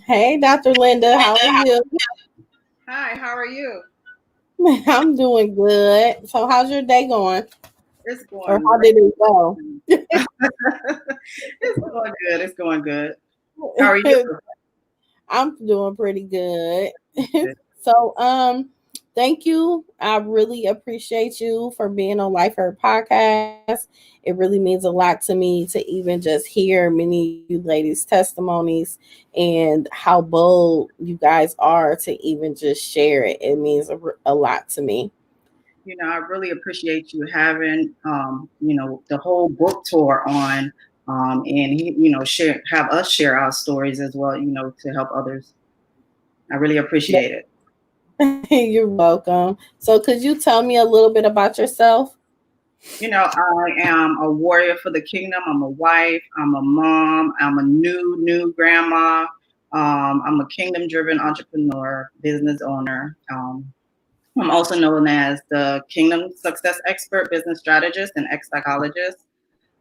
Hey, Dr. Lynda, how are you? Hi, how are you? I'm doing good. So, how's your day going? It's Or going how did it go? great. It's going good. It's going good. How are you? I'm doing pretty good. So, thank you. I really appreciate you for being on Life Her podcast. It really means a lot to me to even just hear many of you ladies' testimonies and how bold you guys are to even just share it. It means a lot to me. I really appreciate you having the whole book tour on, and have us share our stories as well, to help others. I really appreciate it. You're welcome. So, could you tell me a little bit about yourself? I am a warrior for the kingdom. I'm a wife. I'm a mom. I'm a new grandma. I'm a kingdom-driven entrepreneur, business owner. I'm also known as the Kingdom Success Expert, business strategist, and ex-psychologist.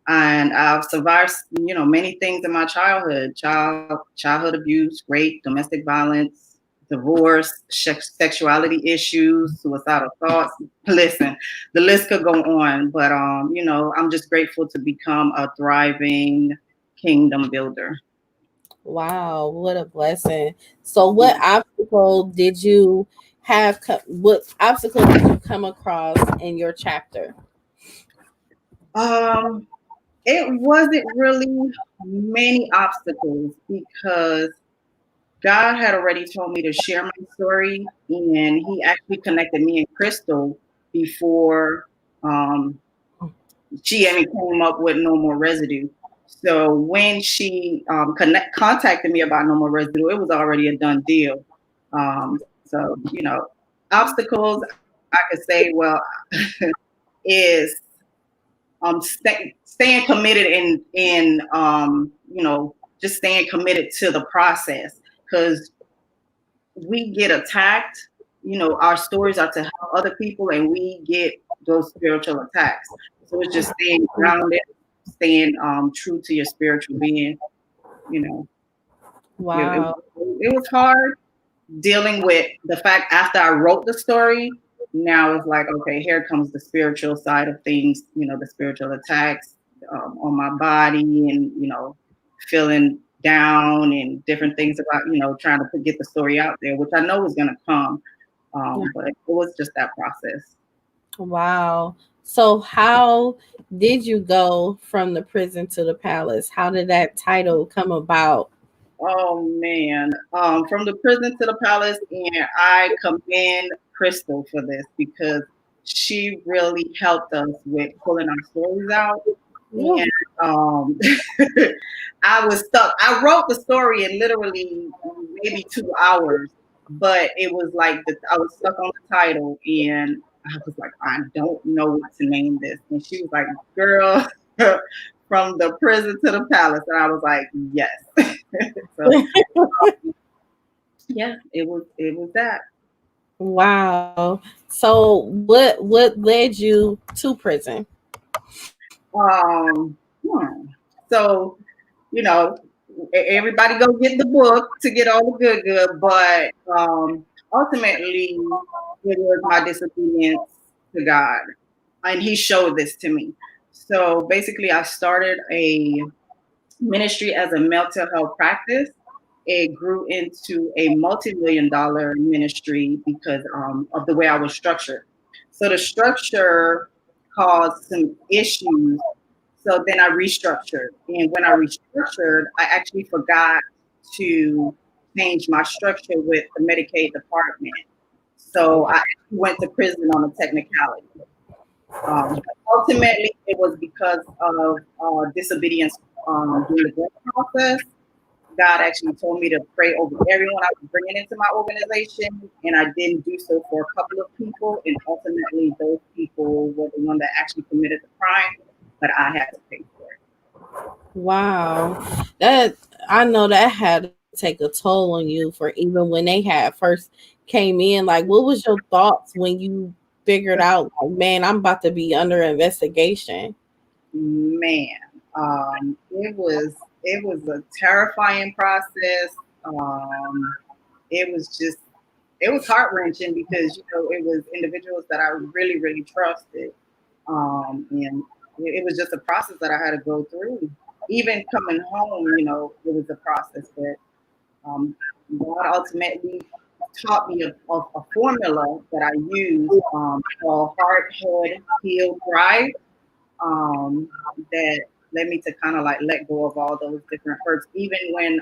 And I've survived, many things in my childhood: childhood abuse, rape, domestic violence, divorce, sexuality issues, suicidal thoughts. Listen, the list could go on, but I'm just grateful to become a thriving kingdom builder. Wow, what a blessing. So, what obstacle did you have? What obstacle did you come across in your chapter? Um, it wasn't really many obstacles because God had already told me to share my story, and He actually connected me and Crystal before um, she even came up with No More Residue. So when she contacted me about No More Residue, it was already a done deal. So obstacles I could say, well, is staying committed in just staying committed to the process because we get attacked. Our stories are to help other people, and we get those spiritual attacks. So it's just staying grounded, staying true to your spiritual being. You know, Wow. it was hard dealing with the fact after I wrote the story. Now it's like, okay, here comes the spiritual side of things. The spiritual attacks on my body, and feeling down and different things about trying to get the story out there, which I know was going to come. But it was just that process. Wow. So, how did you go from the prison to the palace? How did that title come about? Oh man, from the prison to the palace, and I commend Crystal for this because she really helped us with pulling our stories out. Yeah. And I was stuck. I wrote the story in literally maybe 2 hours, but it was like I was stuck on the title, and I was like, I don't know what to name this. And she was like, "Girl, from the prison to the palace," and I was like, "Yes." So yeah, it was that. Wow. So, what led you to prison? Um, hmm. So you know, everybody go get the book to get all the good, but ultimately it was my disobedience to God, and He showed this to me. So basically, I started a ministry as a mental health practice. It grew into a multi-million-dollar ministry because of the way I was structured. So the structure caused some issues. So then I restructured. And when I restructured, I actually forgot to change my structure with the Medicaid department. So I actually went to prison on a technicality. Ultimately, it was because of disobedience during the grant process. God actually told me to pray over everyone I was bringing into my organization, and I didn't do so for a couple of people. And ultimately, those people were the one that actually committed the crime, but I had to pay for it. Wow. That I know that had to take a toll on you for even when they had first came in. Like, what was your thoughts when you figured out, like, man, I'm about to be under investigation? Man, it was a terrifying process. Um, it was just, it was heart wrenching because, it was individuals that I really, really trusted. And it was just a process that I had to go through. Even coming home, it was a process, but um, God ultimately taught me a formula that I use called Heart, Head, Heal, Thrive, um, that led me to kind of like let go of all those different hurts. Even when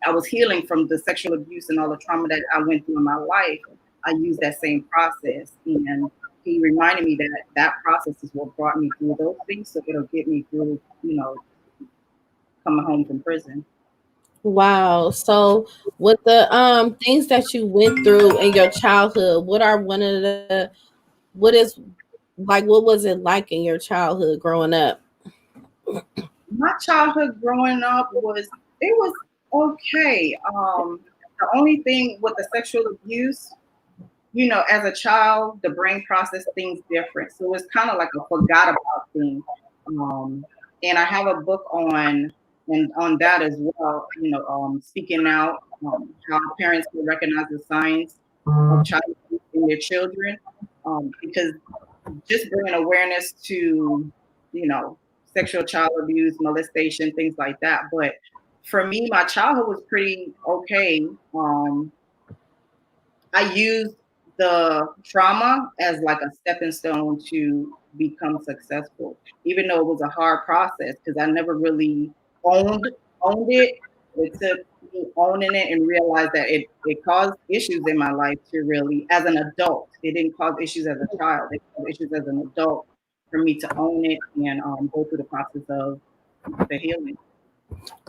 I was healing from the sexual abuse and all the trauma that I went through in my life, I used that same process. And he reminded me that that process is what brought me through those things. So it'll get me through, coming home from prison. Wow. So with the things that you went through in your childhood, what are one of the what is like what was it like in your childhood growing up? My childhood growing up it was okay. The only thing with the sexual abuse, as a child, the brain process things different. So it's kind of like a forgot about thing. Um, and I have a book on that as well. Speaking out, how parents can recognize the signs of child abuse in their children, because just bringing awareness to, you know, sexual child abuse, molestation, things like that. But for me, my childhood was pretty okay. I used the trauma as like a stepping stone to become successful, even though it was a hard process because I never really owned it. It took me owning it and realize that it caused issues in my life to really, as an adult. It didn't cause issues as a child. It caused issues as an adult for me to own it and go through the process of the healing.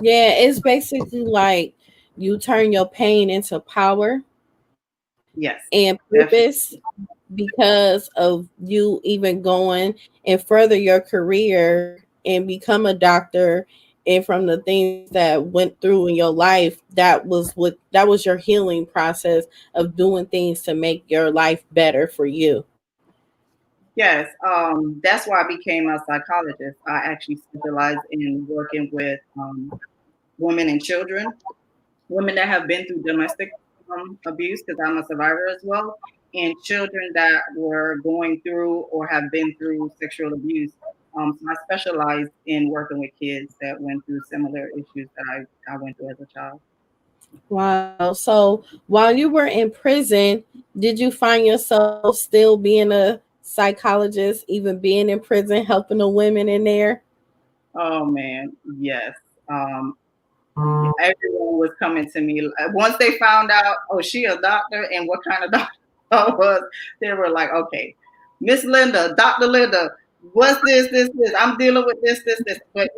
Yeah, it's basically like you turn your pain into power Yes, and purpose definitely. because of you even going and further your career and become a doctor, and from the things that went through in your life, that was your healing process of doing things to make your life better for you. Yes, that's why I became a psychologist. I actually specialize in working with women and children, women that have been through domestic abuse, because I'm a survivor as well, and children that were going through or have been through sexual abuse. So I specialize in working with kids that went through similar issues that I went through as a child. Wow. So while you were in prison, did you find yourself still being a psychologist, even being in prison, helping the women in there? Oh man, yes. Um, Everyone was coming to me. Once they found out, oh, she a doctor and what kind of doctor I was, they were like, okay, Miss Lynda, Dr. Lynda, what's this? I'm dealing with this. But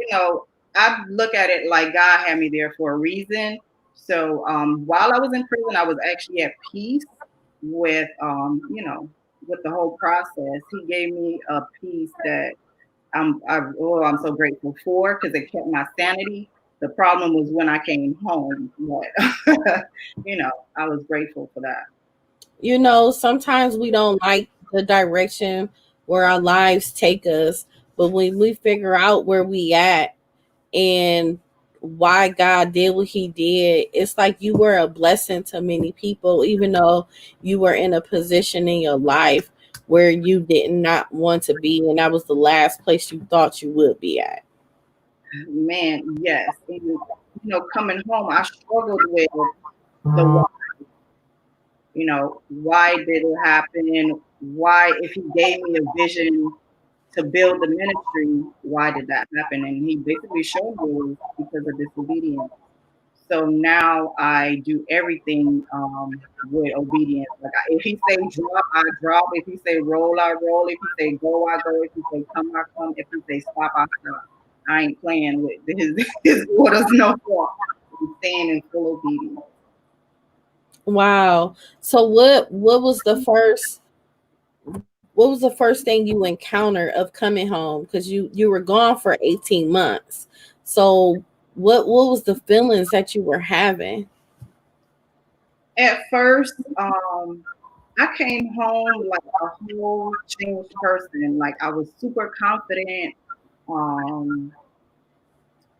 I look at it like God had me there for a reason. So while I was in prison, I was actually at peace with with the whole process. He gave me a peace that I'm so grateful for because it kept my sanity. The problem was when I came home, but I was grateful for that. Sometimes we don't like the direction where our lives take us, but when we figure out where we at and why God did what he did, it's like you were a blessing to many people, even though you were in a position in your life where you did not want to be, and that was the last place you thought you would be at. Man, yes. And coming home, I struggled with the why. Why did it happen? Why, if he gave me a vision to build the ministry, why did that happen? And he basically showed me it was because of disobedience. So now I do everything with obedience. Like if he say drop, I drop. If he say roll, I roll. If he say go, I go. If he say come, I come. If he say stop, I stop. I ain't playing with his orders no more. I'm staying in full obedience. Wow. So what was the first thing you encountered of coming home, because you were gone for 18 months? So what was the feelings that you were having? At first, I came home like a whole changed person. Like I was super confident. Um,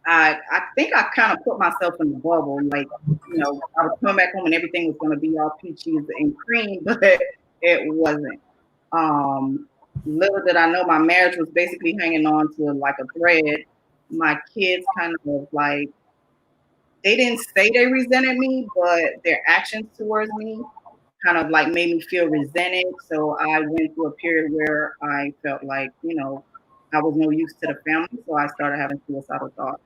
I think I kind of put myself in the bubble. Like, I was coming back home and everything was going to be all peaches and cream, but it wasn't. Um, Little did I know my marriage was basically hanging on to like a thread. My kids kind of like, they didn't say they resented me, but their actions towards me kind of like made me feel resented. So I went through a period where I felt like, I was no use to the family. So I started having suicidal thoughts.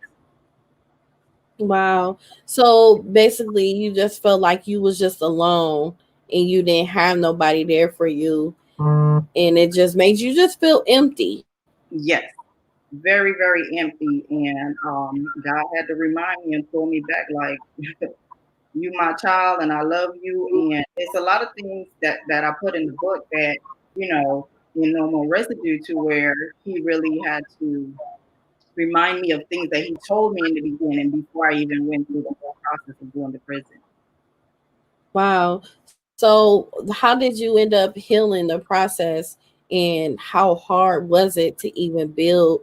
Wow. So basically you just felt like you was just alone and you didn't have nobody there for you and it just made you just feel empty. Yes, very, very empty. And God had to remind me and pull me back like, you my child and I love you. And it's a lot of things that I put in the book that, in No More Residue, to where he really had to remind me of things that he told me in the beginning before I even went through the whole process of going to prison. Wow. So how did you end up healing the process and how hard was it to even build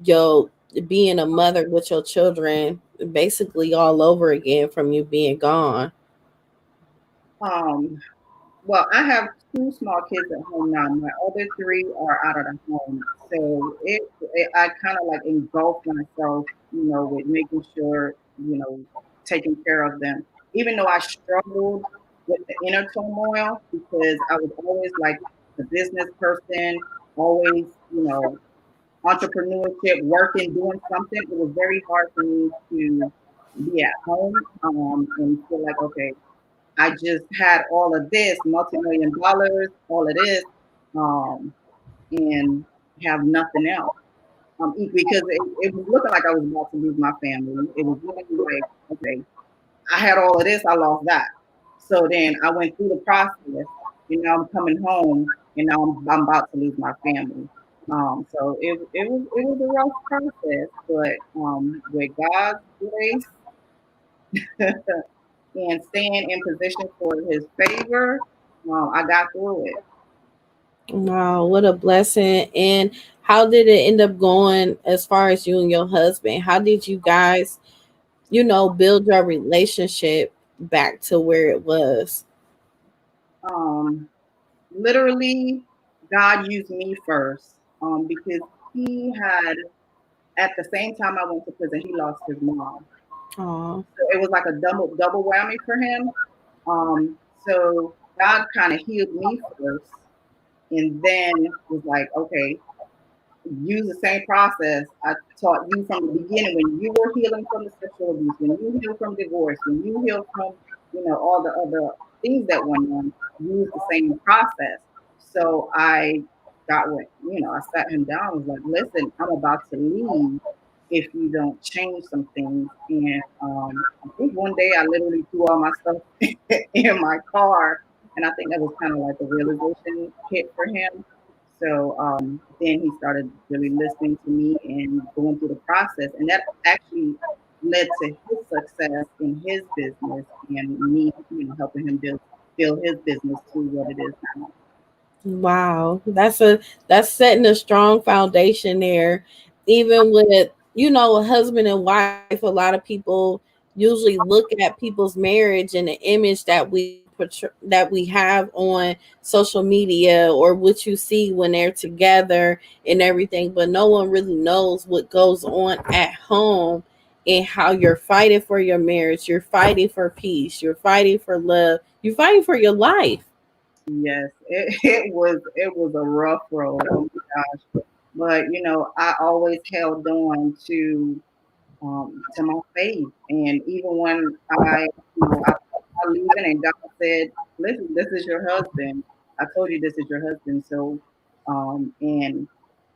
your being a mother with your children basically all over again from you being gone? Um, well, I have two small kids at home now. My other three are out of the home. So I kind of like engulfed myself, with making sure, taking care of them. Even though I struggled with the inner turmoil because I was always like the business person, always, entrepreneurship, working, doing something. It was very hard for me to be at home and feel like, okay, I just had all of this, multi-million dollars, all of this, um, and have nothing else. Because it was looking like I was about to lose my family. It was looking like, okay, I had all of this, I lost that. So then I went through the process, and now I'm coming home, and now I'm about to lose my family. So it was a rough process, but with God's grace and staying in position for His favor, I got through it. Wow, what a blessing. And how did it end up going as far as you and your husband? How did you guys, build your relationship back to where it was? Um, Literally, God used me first, because He had, at the same time I went to prison, He lost his mom. Oh, So it was like a double whammy for him. So God kind of healed me first, and then was like, okay, use the same process I taught you from the beginning when you were healing from the sexual abuse, when you healed from divorce, when you healed from, all the other things that went on. Use the same process. So I got what, I sat him down. I was like, listen, I'm about to leave if you don't change some things. And I think one day I literally threw all my stuff in my car. And I think that was kind of like a realization hit for him. So then he started really listening to me and going through the process. And that actually led to his success in his business and me, helping him build his business to what it is now. wow. That's setting a strong foundation there. Even with, a husband and wife, a lot of people usually look at people's marriage and the image that we have on social media or what you see when they're together and everything, but no one really knows what goes on at home and how you're fighting for your marriage, you're fighting for peace, you're fighting for love, you're fighting for your life. Yes, it was a rough road. Oh my gosh. But I always held on to my faith. And even when I leaving and God said, listen, this is your husband. I told you this is your husband. So, and,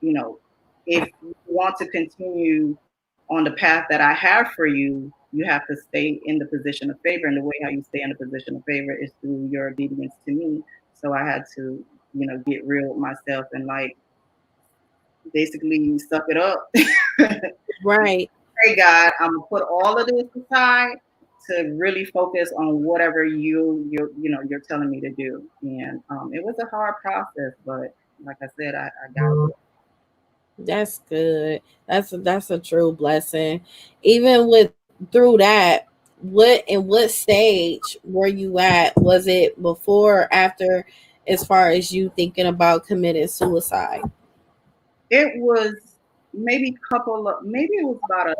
you know, if you want to continue on the path that I have for you have to stay in the position of favor. And the way how you stay in the position of favor is through your obedience to me. So I had to, get real with myself and like basically suck it up. Right. Hey God, I'm gonna put all of this aside to really focus on whatever you're telling me to do. And it was a hard process, but like I said, I got it. That's good. That's a true blessing. Even with through that, what stage were you at? Was it before or after, as far as you thinking about committing suicide? It was maybe it was about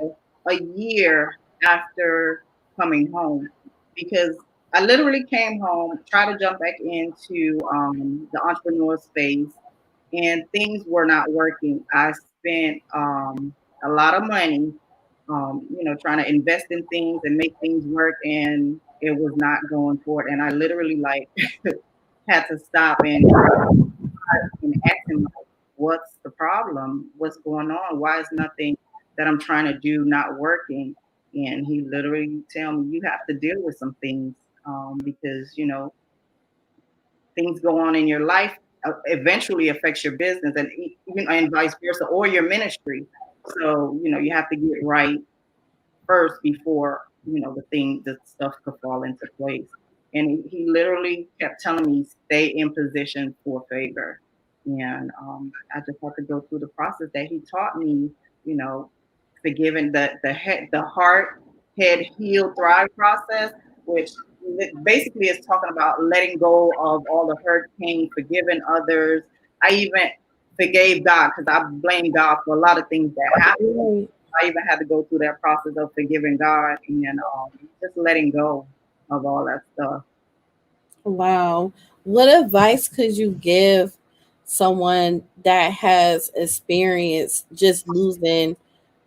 a year after coming home, because I literally came home, tried to jump back into the entrepreneur space, and things were not working. I spent a lot of money, trying to invest in things and make things work, and it was not going forward. And I literally like had to stop and ask him, like, what's the problem? What's going on? Why is nothing that I'm trying to do not working? And he literally tell me, you have to deal with some things, because things go on in your life, eventually affects your business, and and vice versa, or your ministry. So you have to get right first before the stuff could fall into place. And he literally kept telling me, stay in position for favor. And I just had to go through the process that he taught me, you know, forgiving the heart, head, heal, thrive process, which basically is talking about letting go of all the hurt, pain, forgiving others. I even forgave God, because I blame God for a lot of things that happened. Right. I even had to go through that process of forgiving God, and just letting go of all that stuff. Wow. What advice could you give someone that has experienced just losing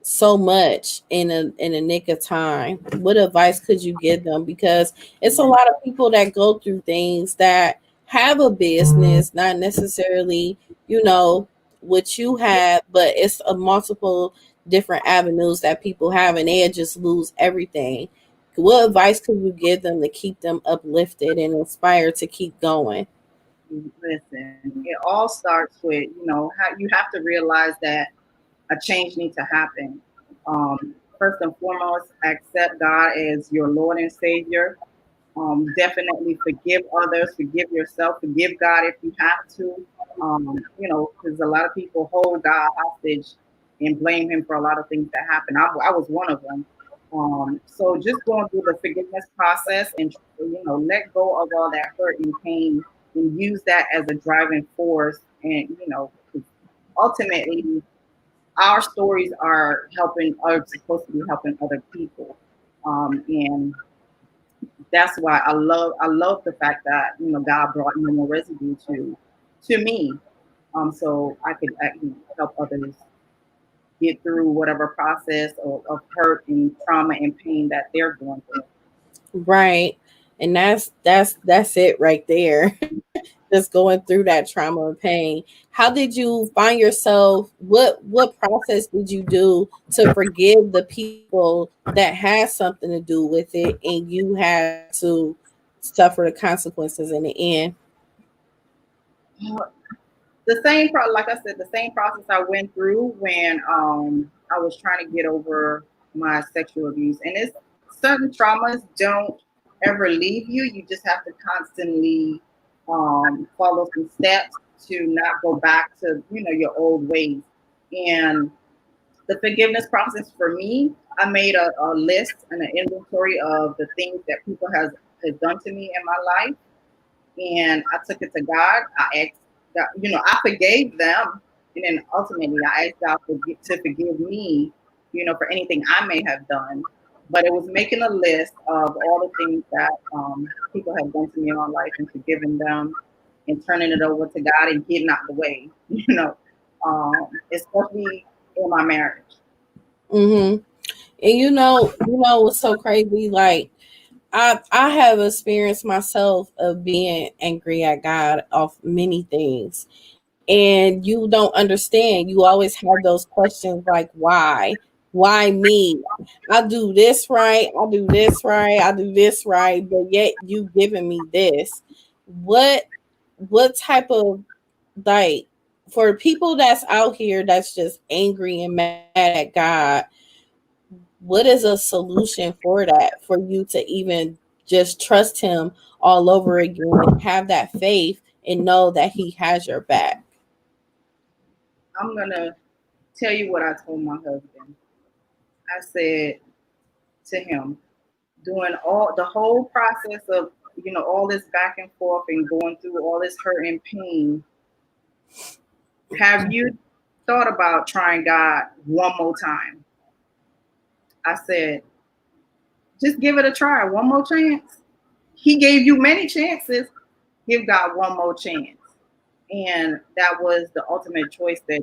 so much in a nick of time? What advice could you give them? Because it's a lot of people that go through things that have a business, not necessarily, you know, what you have, but it's a multiple different avenues that people have, and they just lose everything. What advice could you give them to keep them uplifted and inspired to keep going? Listen, it all starts with how you have to realize that a change needs to happen. First and foremost, accept God as your Lord and Savior. Definitely forgive others, forgive yourself, forgive God if you have to. Because a lot of people hold God hostage and blame Him for a lot of things that happen. I was one of them. So just going through the forgiveness process, and let go of all that hurt and pain, and use that as a driving force. And 'cause ultimately, our stories are supposed to be helping other people. And that's why I love the fact that God brought no more residue to me, so I could actually help others get through whatever process of hurt and trauma and pain that they're going through. Right. And that's it right there. Just going through that trauma and pain. How did you find yourself? What process did you do to forgive the people that had something to do with it, and you had to suffer the consequences in the end? Like I said, the same process I went through when I was trying to get over my sexual abuse. And it's certain traumas don't ever leave you. You just have to constantly follow some steps to not go back to your old ways. And the forgiveness process for me, I made a list and an inventory of the things that people has done to me in my life, and I took it to God. I asked God, I forgave them, and then ultimately I asked God to forgive me, for anything I may have done. But it was making a list of all the things that people have done to me in my life, and forgiving them, and turning it over to God and getting out the way, especially in my marriage. Mm-hmm. And what's so crazy? Like I have experienced myself of being angry at God off many things, and you don't understand. You always have those questions like, why me? I do this right, I do this right, I do this right, but yet you giving me this. What type of, like, for people that's out here that's just angry and mad at God, what is a solution for that, for you to even just trust him all over again and have that faith and know that he has your back? I'm gonna tell you what I told my husband. I said to him, doing the whole process of, all this back and forth and going through all this hurt and pain, have you thought about trying God one more time? I said, just give it a try, one more chance. He gave you many chances. Give God one more chance. And that was the ultimate choice that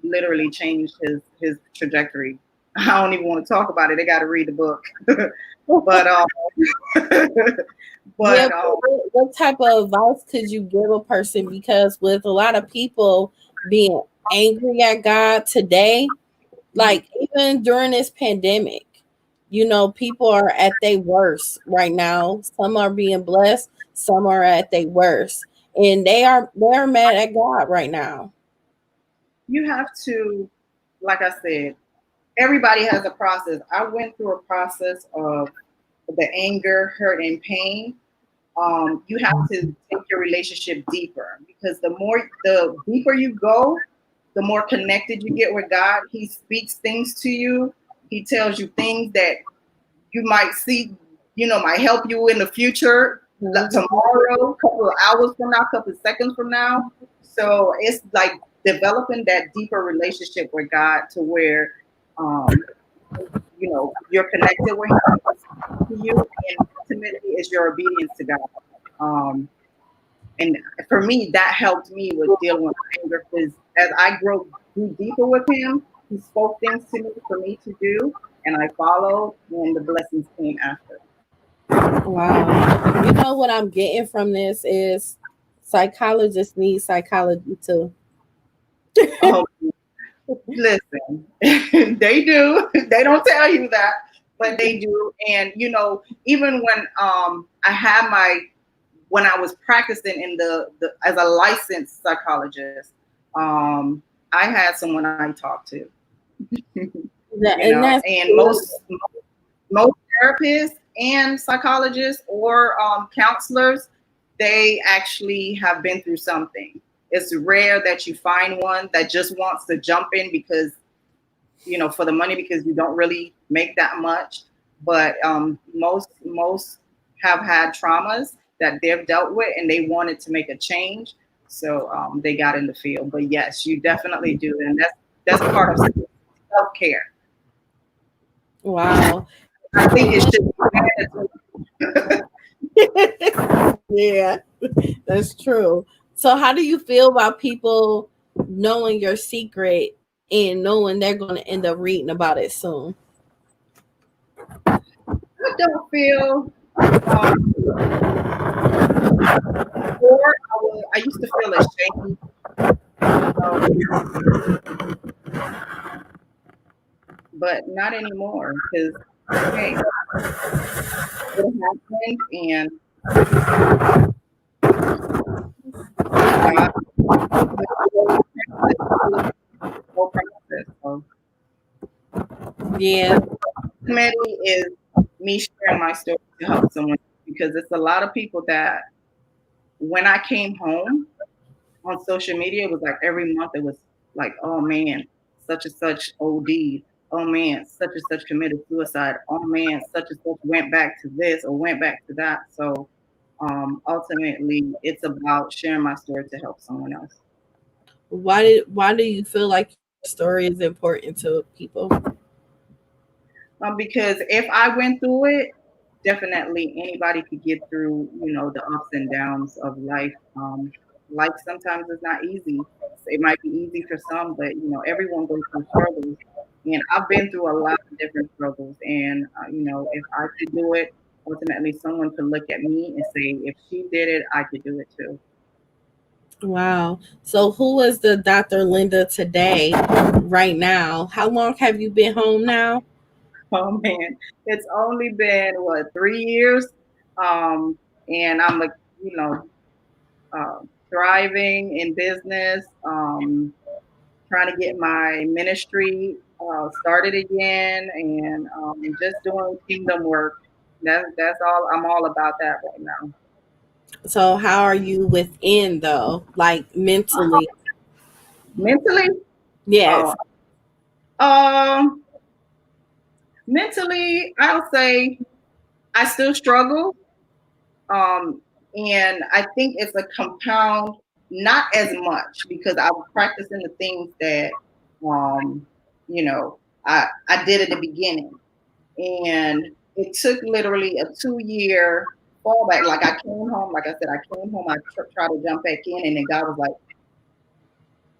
literally changed his trajectory. I don't even want to talk about it. They got to read the book. but yeah, what type of advice could you give a person? Because with a lot of people being angry at God today, like even during this pandemic, people are at their worst right now. Some are being blessed, some are at their worst, and they're mad at God right now. You have to, like I said, everybody has a process. I went through a process of the anger, hurt, and pain. You have to take your relationship deeper, because the deeper you go, the more connected you get with God. He speaks things to you. He tells you things that you might see, might help you in the future, like tomorrow, a couple of hours from now, a couple of seconds from now. So it's like developing that deeper relationship with God, to where, you're connected with Him, to you, and ultimately is your obedience to God. And for me, that helped me with dealing with anger, because as I grew deeper with Him, He spoke things to me for me to do, and I followed, and the blessings came after. Wow. You know what I'm getting from this is psychologists need psychology too. Oh, listen, they do. They don't tell you that, but they do. And even when I had when I was practicing in the as a licensed psychologist, I had someone I talked to. And most therapists and psychologists or counselors, they actually have been through something. It's rare that you find one that just wants to jump in because, for the money, because you don't really make that much. But most have had traumas that they've dealt with, and they wanted to make a change. So they got in the field. But yes, you definitely do. And that's part of self-care. Wow. I think it should be yeah, that's true. So how do you feel about people knowing your secret and knowing they're going to end up reading about it soon? I don't feel before I used to feel ashamed. But not anymore, because hey, it happened, and yeah, ultimately is me sharing my story to help someone, because it's a lot of people that when I came home on social media, it was like every month it was like, oh man, such and such OD. Oh man, such and such committed suicide. Oh man, such and such went back to this or went back to that. So ultimately, it's about sharing my story to help someone else. Why do you feel like your story is important to people? Because if I went through it, definitely anybody could get through, the ups and downs of life. Life sometimes is not easy. It might be easy for some, but everyone goes through struggles. And I've been through a lot of different struggles. And if I could do it, ultimately someone could look at me and say, if she did it, I could do it too. Wow. So who is the Dr. Lynda today, right now? How long have you been home now? Oh man, it's only been 3 years, and I'm thriving in business, trying to get my ministry started again, and just doing kingdom work. That's all. I'm all about that right now. So how are you within though? Like mentally? Mentally, Yes. oh, Um, Mentally, I'll say I still struggle. And I think it's a compound, not as much because I was practicing the things that, um, you know, I did at the beginning. And it took literally a 2 year fallback. Like I came home, like I said, I came home, I tried to jump back in, and then God was like,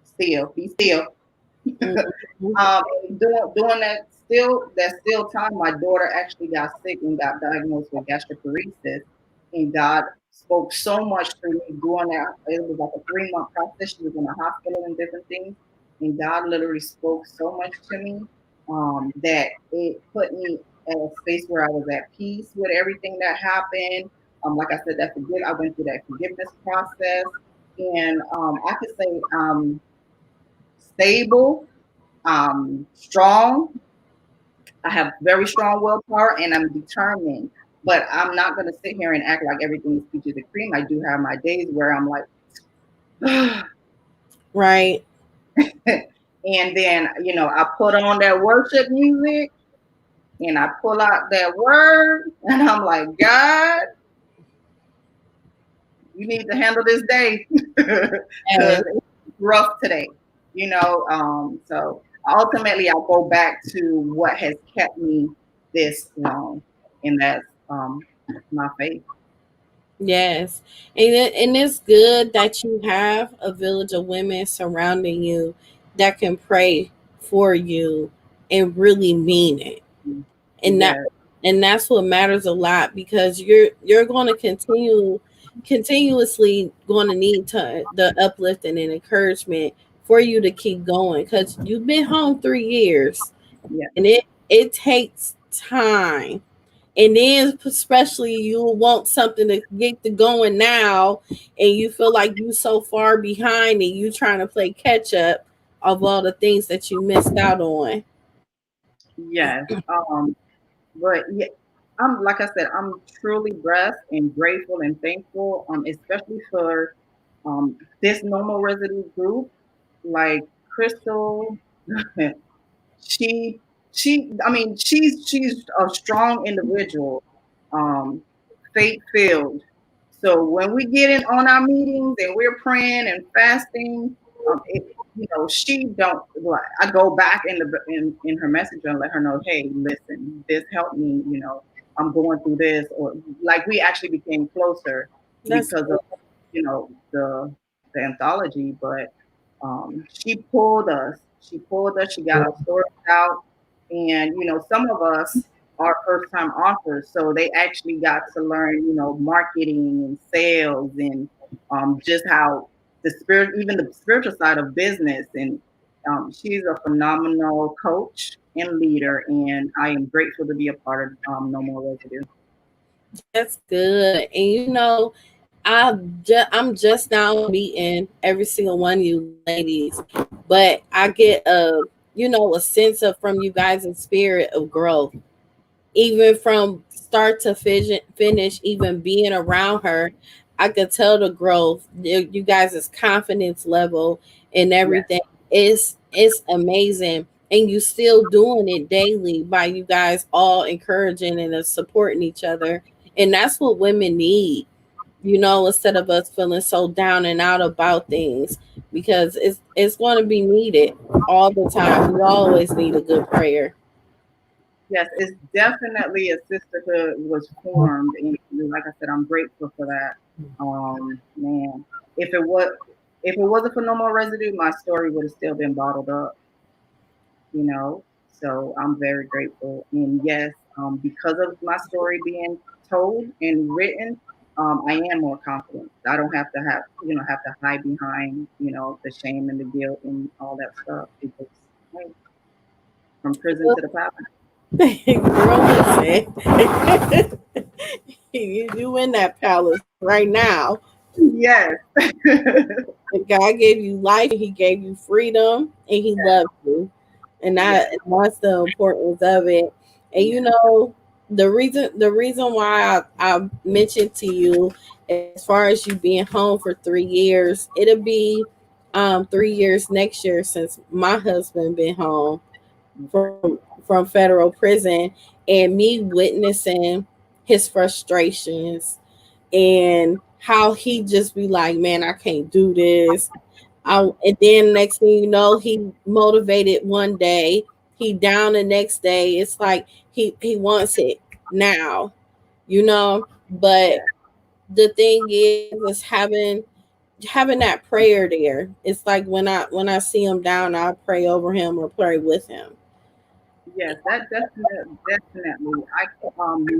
still, be still. Mhm. Doing that still time, my daughter actually got sick and got diagnosed with gastroparesis, and God spoke so much through me doing that. It was like a 3 month process. She was in a hospital and different things, and God literally spoke so much to me that it put me at a space where I was at peace with everything that happened. Like I said, I went through that forgiveness process, and I could say stable, strong. I have very strong willpower and I'm determined. But I'm not going to sit here and act like everything is peaches and cream. I do have my days where I'm like, Right. and then, I put on that worship music and I pull out that word and I'm like, God, you need to handle this day because Yes. it's rough today, So ultimately, I'll go back to what has kept me this long, and that's my faith. Yes. And it's good that you have a village of women surrounding you that can pray for you and really mean it. And that Yes, and that's what matters a lot because you're going to continuously going to need the uplifting and encouragement for you to keep going cuz you've been home 3 years yes, and it takes time. And then especially you want something to get to going now and you feel like you so far behind and you trying to play catch up of all the things that you missed out on. yes. But yeah, like I said, I'm truly blessed and grateful and thankful, especially for this normal residue group, like Crystal. she she's a strong individual, um faith filled. So when we get in on our meetings and we're praying and fasting, she don't like, I go back in her messenger and let her know, hey, listen, this helped me, I'm going through this, or like we actually became closer That's because of, the anthology. But she pulled us, she got our stories out. And some of us are first time authors, so they actually got to learn, marketing and sales, and just how even the spiritual side of business. And she's a phenomenal coach and leader, and I am grateful to be a part of No More Residue. that's good. And I'm just now meeting every single one of you ladies, but I get a sense of from you guys' spirit of growth, even from start to finish, even being around her. I could tell the growth. You guys' confidence level and Yes, everything is amazing. And you still doing it daily by you guys all encouraging and supporting each other. And that's what women need, instead of us feeling so down and out about things, because it's going to be needed all the time. We always need a good prayer. yes, it's definitely a sisterhood was formed, and like I said, I'm grateful for that. Man, if it was if it wasn't for No More Residue, my story would have still been bottled up, you know. So I'm very grateful, and yes, because of my story being told and written, I am more confident. I don't have to hide behind the shame and the guilt and all that stuff, because hey, from prison to the palace. Girl, listen. You in that palace right now. Yes. And God gave you life and he gave you freedom and he loved you. And Yes. that's the importance of it. And Yes. the reason why I mentioned to you, as far as you being home for 3 years, it'll be 3 years next year since my husband been home. from federal prison, and me witnessing his frustrations and how he just be like, man, I can't do this. And then next thing you know, he motivated one day, he down the next day. It's like he wants it now, you know. Yeah. But the thing is having that prayer there. It's like when I see him down, I'll pray over him or pray with him. Yes, that definitely.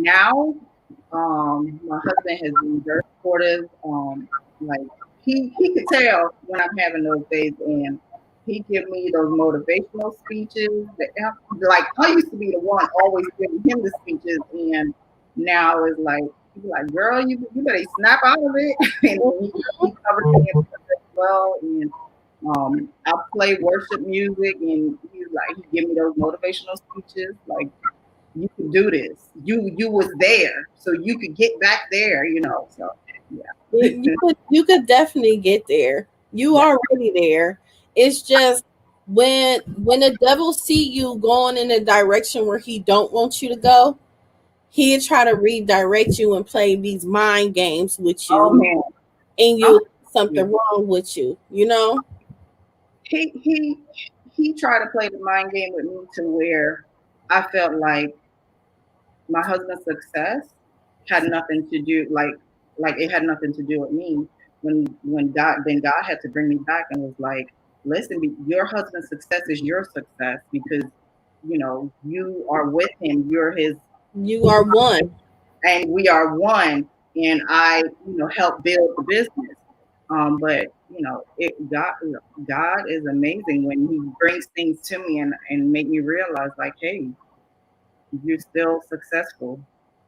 Now my husband has been very supportive. Like he could tell when I'm having those days, and he give me those motivational speeches. Like I used to be the one always giving him the speeches, and now it's like he's like, "Girl, you better snap out of it." And he covers me as well, and I play worship music, and he give me those motivational speeches, like you can do this. You was there, so you could get back there, you know. So yeah, You could definitely get there. You yeah, already there. It's just when the devil see you going in a direction where he don't want you to go, he'll try to redirect you and play these mind games with oh you, man, and I'm you something wrong with you, you know? he he he tried to play the mind game with me to where I felt like my husband's success had nothing to do like it had nothing to do with me. God had to bring me back and was like, listen, your husband's success is your success because you are with him, you're his, You are one. and we are one. And I help build the business. But God is amazing when he brings things to me and make me realize like, hey, you're still successful.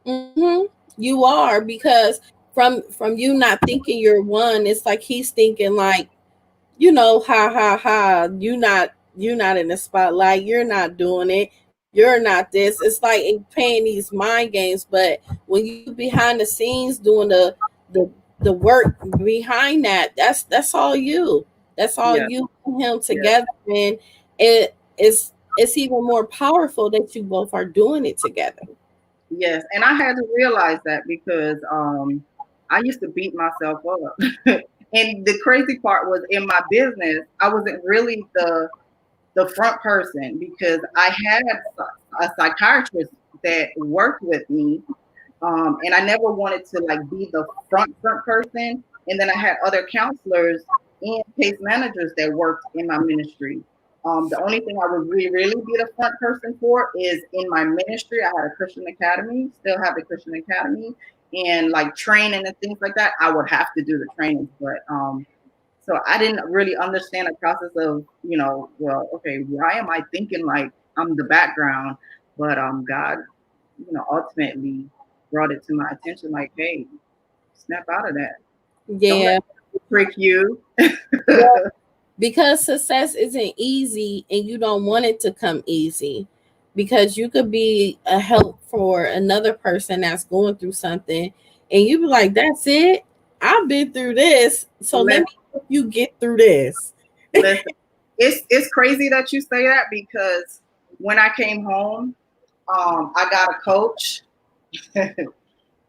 Hmm. You are, because from you not thinking you're one, it's like he's thinking like, ha ha ha, you not in the spotlight, you're not doing it, you're not this. It's like playing these mind games, but when you behind the scenes doing the the work behind that, that's all you. That's all Yeah, you and him yeah. together, and it's even more powerful that you both are doing it together. Yes, and I had to realize that because I used to beat myself up. And the crazy part was in my business, I wasn't really the front person because I had a psychiatrist that worked with me, and I never wanted to like be the front person. And then I had other counselors and case managers that worked in my ministry. The only thing I would really be the front person for is in my ministry. I had a Christian academy, still have the Christian academy, and like training and things like that. I would have to do the trainings, but so I didn't really understand the process of well, okay, why am I thinking like I'm the background? But God, ultimately brought it to my attention like, hey, snap out of that. Don't let Yeah. it trick you. Well, because success isn't easy and you don't want it to come easy, because you could be a help for another person that's going through something, and you be like, that's it, I've been through this, so let Listen, me help you get through this. listen. It's crazy that you say that because when I came home, I got a coach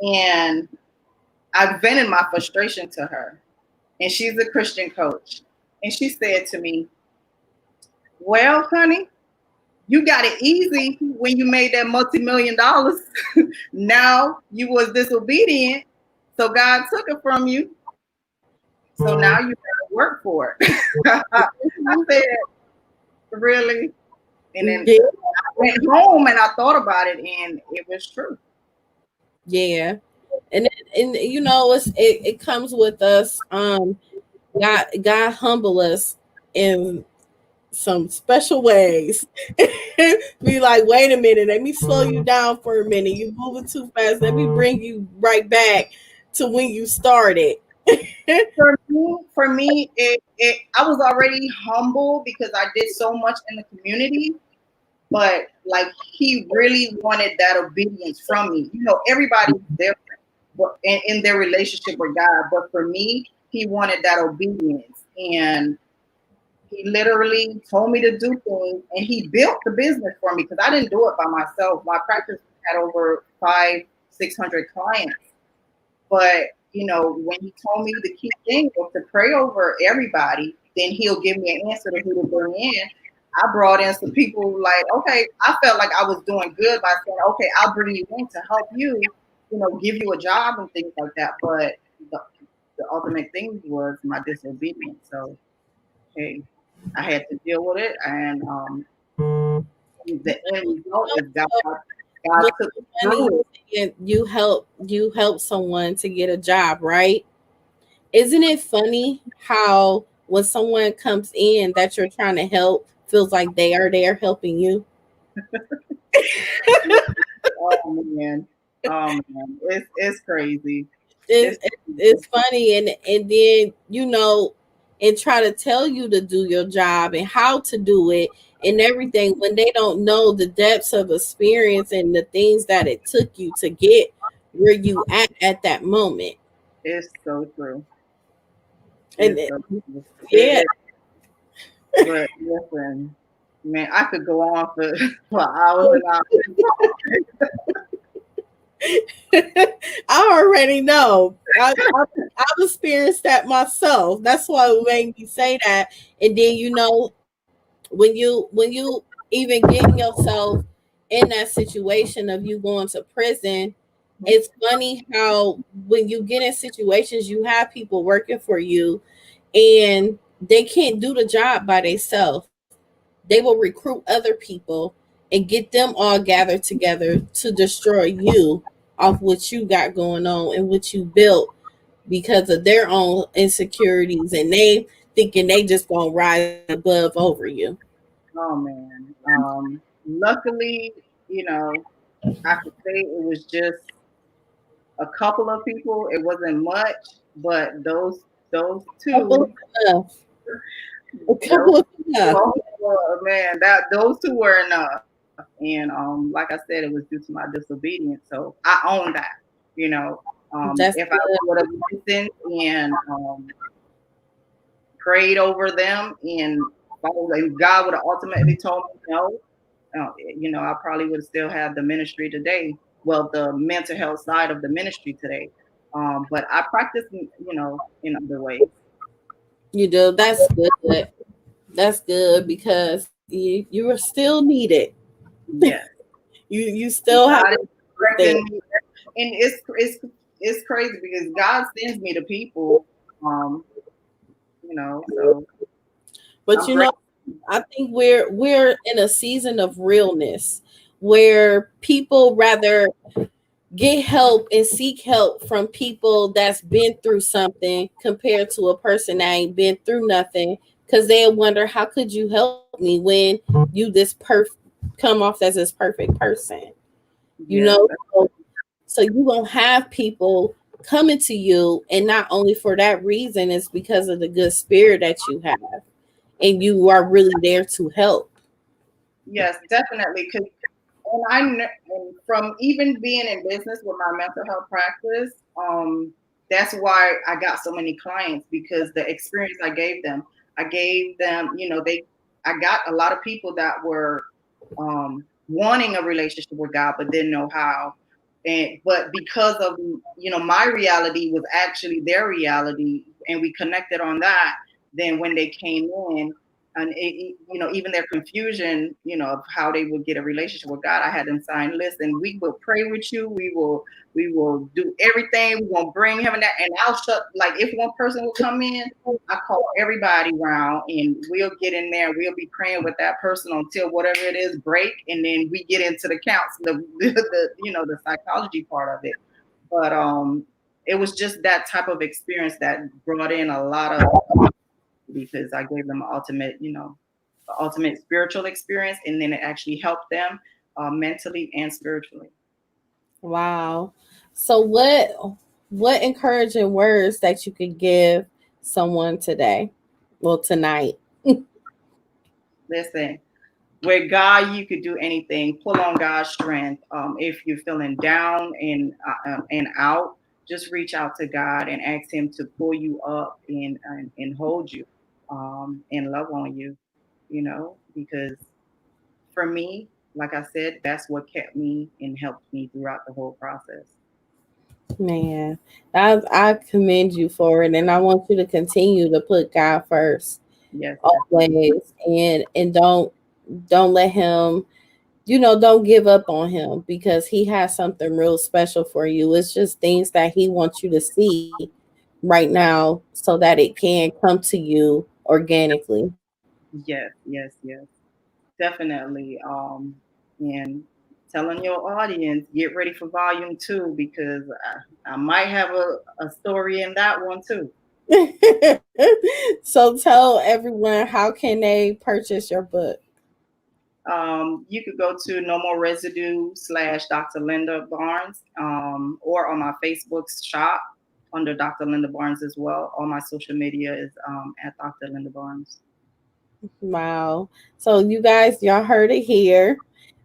and I vented my frustration to her. And she's a Christian coach. And she said to me, well, honey, you got it easy when you made that multi-million dollars. Now you was disobedient, so God took it from you. So now you got to work for it. I said, really? And then Yeah. I went home and I thought about it, and it was true. Yeah. And it comes with us. God humble us in some special ways. Be like, wait a minute, let me slow you down for a minute. You moving too fast. Let me bring you right back to when you started. For me, I was already humble because I did so much in the community, but like he really wanted that obedience from me. Everybody's different, but in their relationship with God. But for me, he wanted that obedience, and He literally told me to do things, and he built the business for me because I didn't do it by myself. My practice had over 500-600 clients. But when he told me the key thing was to pray over everybody, then he'll give me an answer to who to bring in. I brought in some people like, okay, I felt like I was doing good by saying, okay, I'll bring you in to help you, give you a job and things like that. But the ultimate thing was my disobedience. So, hey, I had to deal with it, and the end result is God took me through it. You help someone to get a job, right? Isn't it funny how when someone comes in that you're trying to help feels like they are there helping you? Oh man, it's crazy. It's, It's it's funny, and then and try to tell you to do your job and how to do it and everything when they don't know the depths of experience and the things that it took you to get where you at that moment. it's so true. And It's so true. yeah. But listen, man, I could go on for hours and hours. I already know. I've experienced that myself. That's why it made me say that. And then when you even getting yourself in that situation of you going to prison, it's funny how when you get in situations you have people working for you and they can't do the job by themselves. They will recruit other people and get them all gathered together to destroy you off what you got going on and what you built because of their own insecurities and they thinking they just gonna rise above over you. Oh man. Luckily, I could say it was just a couple of people. It wasn't much, but those Couple two, enough. A those couple of enough. man, that those two were enough. And like I said, it was due to my disobedience. So I own that. You know, That's if I good. would have listened and prayed over them and followed, and God would have ultimately told me no, I probably would still have the ministry today. Well, the mental health side of the ministry today. But I practice, in other ways. You do. That's good. That's good because you are still needed. Yes. You And still have God to is be there. correcting me. And it's crazy because God sends me to people, um, so But I'm grateful. I think we're in a season of realness where people rather get help and seek help from people that's been through something compared to a person that ain't been through nothing because they wonder how could you help me when you come off as this perfect person. you Yes. know so you gonna have people coming to you and not only for that reason it's because of the good spirit that you have and you are really there to help. Yes, definitely. And and from even being in business with my mental health practice, that's why I got so many clients because the experience I gave them, I got a lot of people that were wanting a relationship with God but didn't know how. But because of my reality was actually their reality, and we connected on that. Then when they came in, and even their confusion, of how they would get a relationship with God, I had them sign, listen, we will pray with you, we will do everything, we're gonna bring him in that, and I'll shut, like, if one person will come in, I call everybody around and we'll get in there, we'll be praying with that person until whatever it is break, and then we get into the counts, the psychology part of it. But it was just that type of experience that brought in a lot of, because I gave them ultimate spiritual experience, and then it actually helped them mentally and spiritually. Wow. So what encouraging words that you could give someone today? Well, tonight. Listen, with God, you could do anything. Pull on God's strength. If you're feeling down and out, just reach out to God and ask Him to pull you up and hold you. and love on you, because for me, like I said, that's what kept me and helped me throughout the whole process. Man, I commend you for it, and I want you to continue to put God first Yes, definitely. always, and don't let him, don't give up on him because he has something real special for you. It's just things that he wants you to see right now so that it can come to you organically. Yes, yes, yes, definitely. And telling your audience, get ready for volume 2 because I might have a story in that one too. So tell everyone, how can they purchase your book? You could go to No More Residue / Dr. Lynda Barnes, or on my Facebook shop under Dr. Lynda Barnes as well. All my social media is at Dr. Lynda Barnes. Wow. So you guys, y'all heard it here.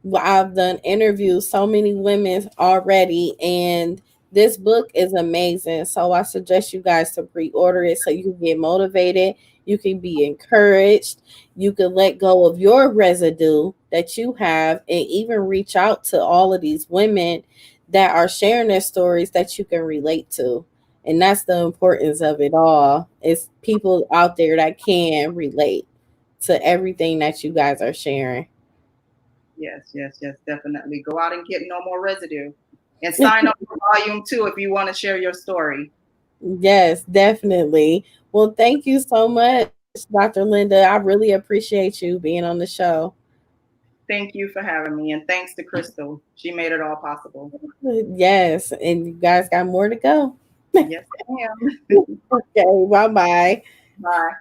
Well, I've done interviews so many women already, and this book is amazing. So I suggest you guys to pre-order it so you can get motivated, you can be encouraged, you can let go of your residue that you have, and even reach out to all of these women that are sharing their stories that you can relate to. And that's the importance of it all. It's people out there that can relate to everything that you guys are sharing. Yes, yes, yes, definitely. Go out and get No More Residue and sign up for volume 2 if you want to share your story. Yes, definitely. Well, thank you so much, Dr. Lynda. I really appreciate you being on the show. Thank you for having me, and thanks to Crystal. She made it all possible. Yes, and you guys got more to go. Yes, ma'am. Okay, bye bye. Bye.